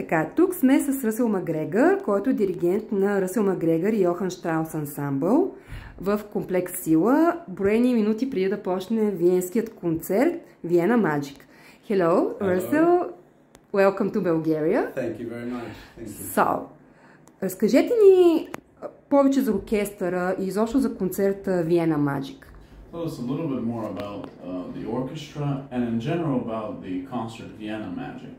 Така, тук сме с Ръсел Макгрегор, който е диригент на Ръсел Макгрегор и Йохан Штраус ансамбъл в комплекс Сила, броени минути преди да почне виенският концерт Vienna Magic. Hello, Russell. Welcome to Bulgaria. Thank you very much. Thank you. So, разкажете ни повече за оркестъра и изобщо за концерта Vienna Magic. Tell us a little bit more about the orchestra and in general about the concert Vienna Magic.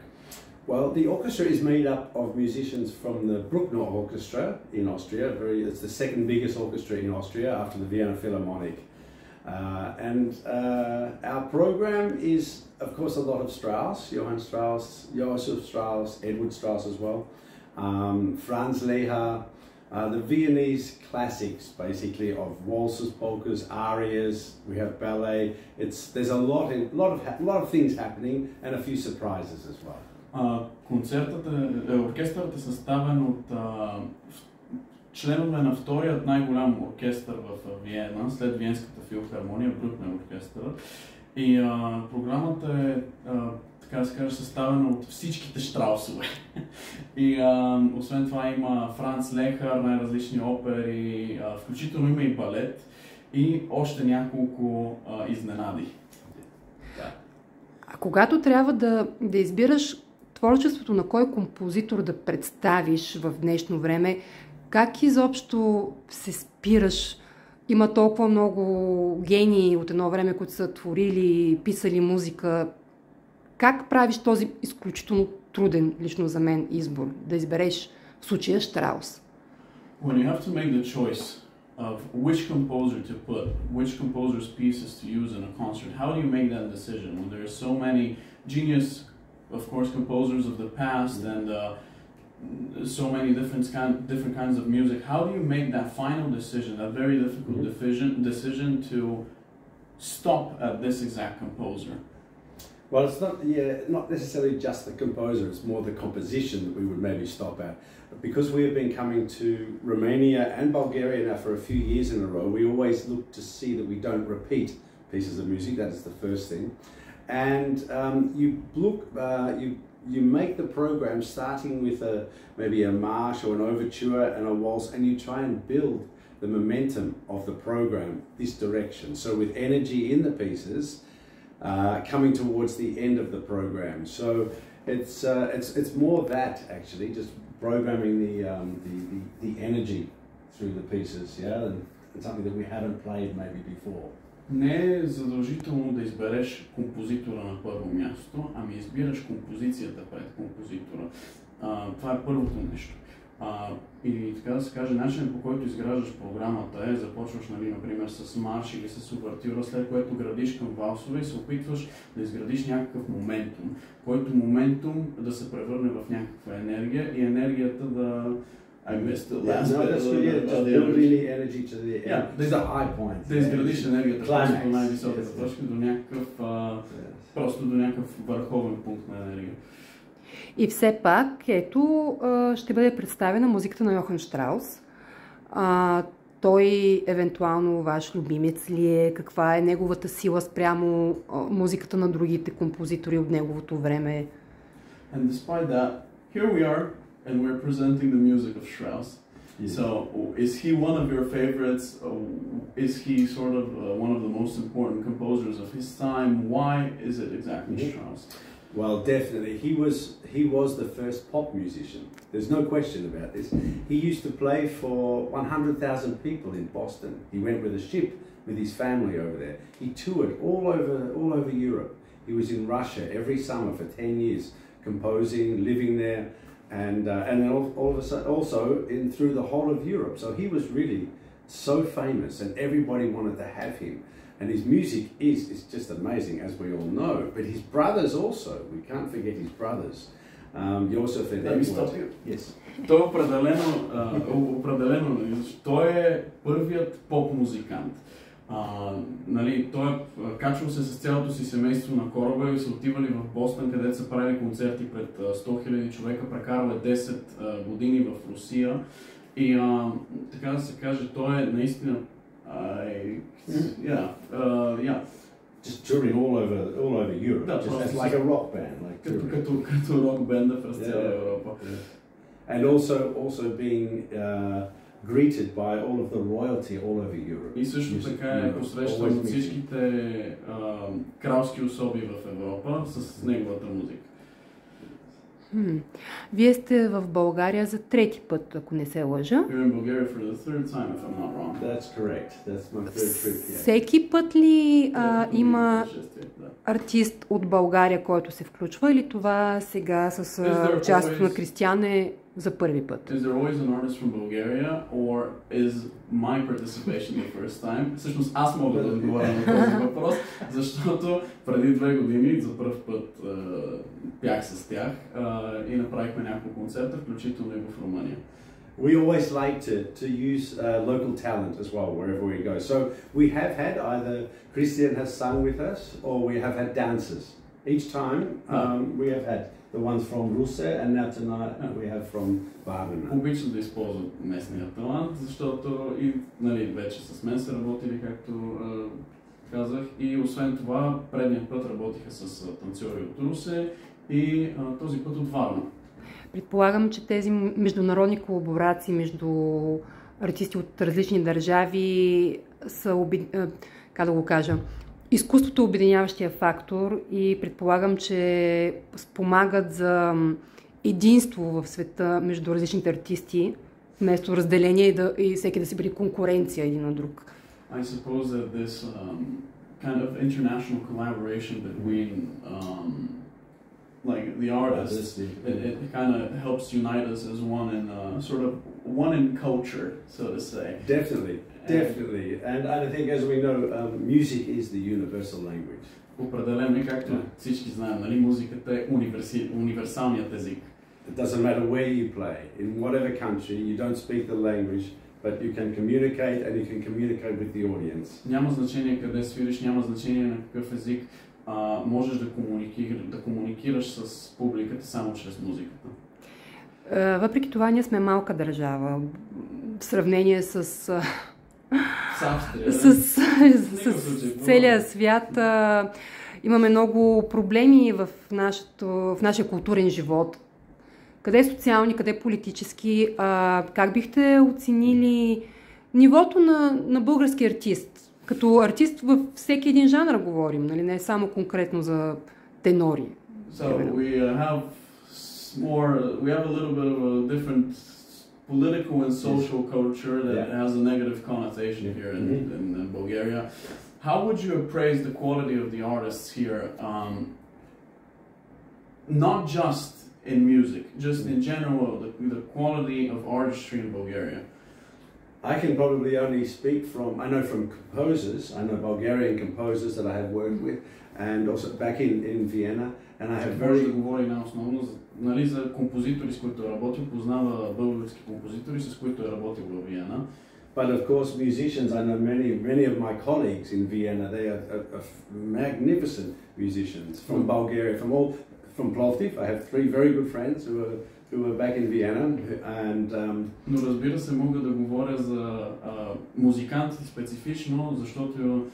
Well, the orchestra is made up of musicians from the Bruckner Orchestra in Austria. It's the second biggest orchestra in Austria after the Vienna Philharmonic. Our program is, of course, a lot of Strauss, Johann Strauss, Joseph Strauss, Edward Strauss as well, Franz Lehár, the Viennese classics, basically, of waltzes, polkas, arias. We have ballet. There's a lot of things happening and a few surprises as well. Оркестърът е съставен от членове на вторият най-голям оркестър в Виена, след Виенската филхармония, Брукнер оркестър. И програмата е, така да се каже, съставена от всичките Штраусове. И освен това има Франц Лехар, най-различни опери, включително има и балет и още няколко изненади. Да. А когато трябва да избираш творчеството на кой композитор да представиш в днешно време, как изобщо се спираш? Има толкова много гении от едно време, които са творили, писали музика. Как правиш този изключително труден, лично за мен, избор? Да избереш в случая Штраус. When you have to make the choice of which composer to put, which composer's pieces to use in a concert, how do you make that decision when there are so many genius, of course, composers of the past and so many different kinds of music? How do you make that final decision, that very difficult decision to stop at this exact composer? Well, it's not necessarily just the composer, it's more the composition that we would maybe stop at. But because we have been coming to Romania and Bulgaria now for a few years in a row, we always look to see that we don't repeat pieces of music. That is the first thing. And you make the program starting with maybe a march or an overture and a waltz, and you try and build the momentum of the program this direction. So with energy in the pieces, coming towards the end of the program. So it's more that actually, just programming the energy through the pieces, yeah, and something that we haven't played maybe before. Не е задължително да избереш композитора на първо място, ами избираш композицията пред композитора. Това е първото нещо. И така да се каже, начинът, по който изграждаш програмата е, започваш, например, с марш или с увертюра, след което градиш към валсове и се опитваш да изградиш някакъв моментум, който моментум да се превърне в някаква енергия и енергията да... I missed the last bit. That's really just building the energy to the high point. Да изградиш енергията просто до най-високата точка, до някакъв, просто до някакъв върховен пункт на енергия. И все пак, ето, ще бъде представена музиката на Йохан Штраус. Той евентуално ваш любимец ли е? Каква е неговата сила спрямо музиката на другите композитори от неговото време? And despite that, here we are, and we're presenting the music of Strauss. Yeah. So, is he one of your favorites? Is he sort of one of the most important composers of his time? Why is it exactly Strauss? Well, definitely. He was the first pop musician. There's no question about this. He used to play for 100,000 people in Boston. He went with a ship with his family over there. He toured all over Europe. He was in Russia every summer for 10 years, composing, living there, and then all of a sudden also through the whole of Europe. So he was really so famous, and everybody wanted to have him. And his music is just amazing, as we all know. But his brothers also, we can't forget his brothers. Joseph and Edward. Yes. Той определено, той е първият поп-музикант. Той качвал се с цялото си семейство на кораба и са отивали в Бостън, където са правили концерти пред 100 000 човека, прекарал е 10 години в Русия. И така да се каже, той е наистина just touring all over Europe, Да, just as like a rock band, like като рок бенда през цяла Европа. And also being greeted by all of the royalty all over Europe. И също така е посрещан от всичките кралски особи в Европа с неговата музика. Вие сте в България за трети път, ако не се лъжа. You're in Bulgaria for the third time, if I'm not wrong. That's correct. That's my third trip. Yeah. Всеки път ли има артист от България, който се включва, или това сега с участието на Кристиан е за първи път? Is there always an artist from Bulgaria, or is my participation the first time? Всъщност аз мога да отговоря на този въпрос, защото преди 2 години за първ път бях с тях и направихме няколко концерта, включително и в Румъния. We always like to use local talent as well wherever we go. So we have had either Christian has sung with us, or we have had dancers. Each time we have had the ones from Russe, and now tonight we have from Varna. Обичат да използват местния талант, защото и вече с мен са работили, както казах, и освен това предния път работиха с танцори от Русе и този път от Варна. Предполагам, че тези международни колаборации между артисти от различни държави са, как да го кажа, изкуството е обединяващия фактор и предполагам, че спомагат за единство в света между различните артисти, вместо разделение и всеки да си бъде конкуренция един на друг. I suppose that this kind of international collaboration between like the artists, it kind of helps unite us as one in sort of one in culture, so to say. Definitely. And I think, as we know, music is the universal language. Определено и както всички знаем, нали, музиката е универсалният език. It doesn't matter where you play, in whatever country, you don't speak the language, but you can communicate and you can communicate with the audience. Няма значение къде свириш, няма значение на какъв език, можеш да комуникираш с публиката само чрез музиката. Въпреки това ние сме малка държава в сравнение с целия свят. Имаме много проблеми в нашия културен живот. Къде социални, къде политически. Как бихте оценили нивото на български артист? Като артист във всеки един жанр говорим, нали? Не само конкретно за тенори. So we have a little bit of a different political and social culture that has a negative connotation here in Bulgaria. How would you appraise the quality of the artists here, not just in music, just in general, the quality of artistry in Bulgaria? I can probably only speak I know from composers, I know Bulgarian composers that I have worked with, and also back in Vienna, and I have very... Може да говори най-основно нали, за композитори, с които е работил, познава български композитори, с които е работил в Виена. But of course, musicians, I know many of my colleagues in Vienna, they are magnificent musicians from Bulgaria, from Plovdiv. I have 3 very good friends who are back in Vienna, and но разбира се, мога да говоря за музиканти специфично, защото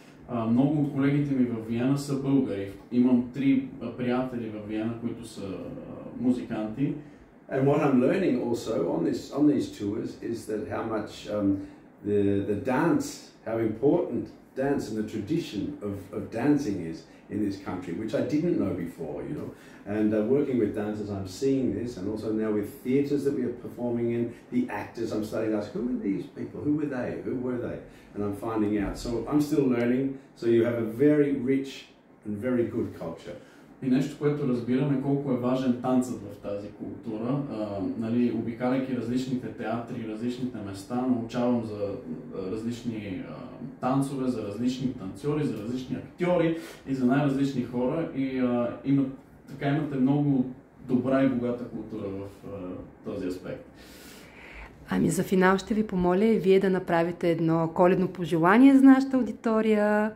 много от колегите ми в Виена са българи. Имам 3 приятели в Виена, които са музиканти. And what I'm learning also on these tours is that how much the dance, how important dance and the tradition of dancing is in this country, which I didn't know before, you know. And working with dancers, I'm seeing this, and also now with theatres that we are performing in, the actors, I'm starting to ask, who are these people? Who were they? Who were they? And I'm finding out. So I'm still learning. So you have a very rich and very good culture. И нещо, което разбираме колко е важен танцът в тази култура. Нали, обикаляйки различните театри, различните места, научавам за различни танцове, за различни танцори, за различни актьори и за най-различни хора. И имате много добра и богата култура в този аспект. Ами за финал ще ви помоля и вие да направите едно коледно пожелание за нашата аудитория.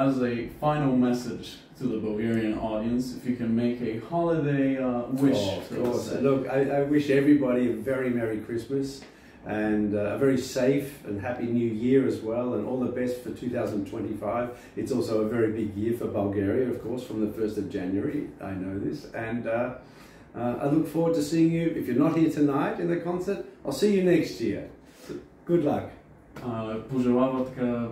As a final message to the Bulgarian audience, if you can make a holiday wish. Of course. Look, I wish everybody a very Merry Christmas. and a very safe and happy new year as well, and all the best for 2025. It's also a very big year for Bulgaria, of course, from the 1st of January. I know this, and I look forward to seeing you. If you're not here tonight in the concert, I'll see you next year. So, good luck. Пожелава така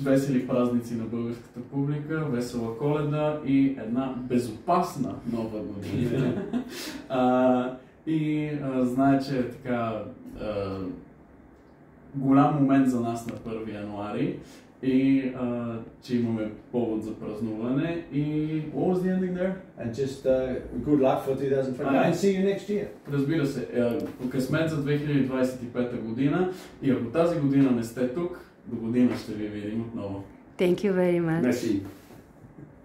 весели празници на българската публика, весела Коледа и една безопасна нова година. Знае, че е така голям момент за нас на 1 януари и че имаме повод за празнуване. И what was the ending there? And just good luck for 2025 and see you next year. Разбира се, късмет за 2025 година и ако тази година не сте тук, до година ще ви видим отново. Thank you very much. Merci.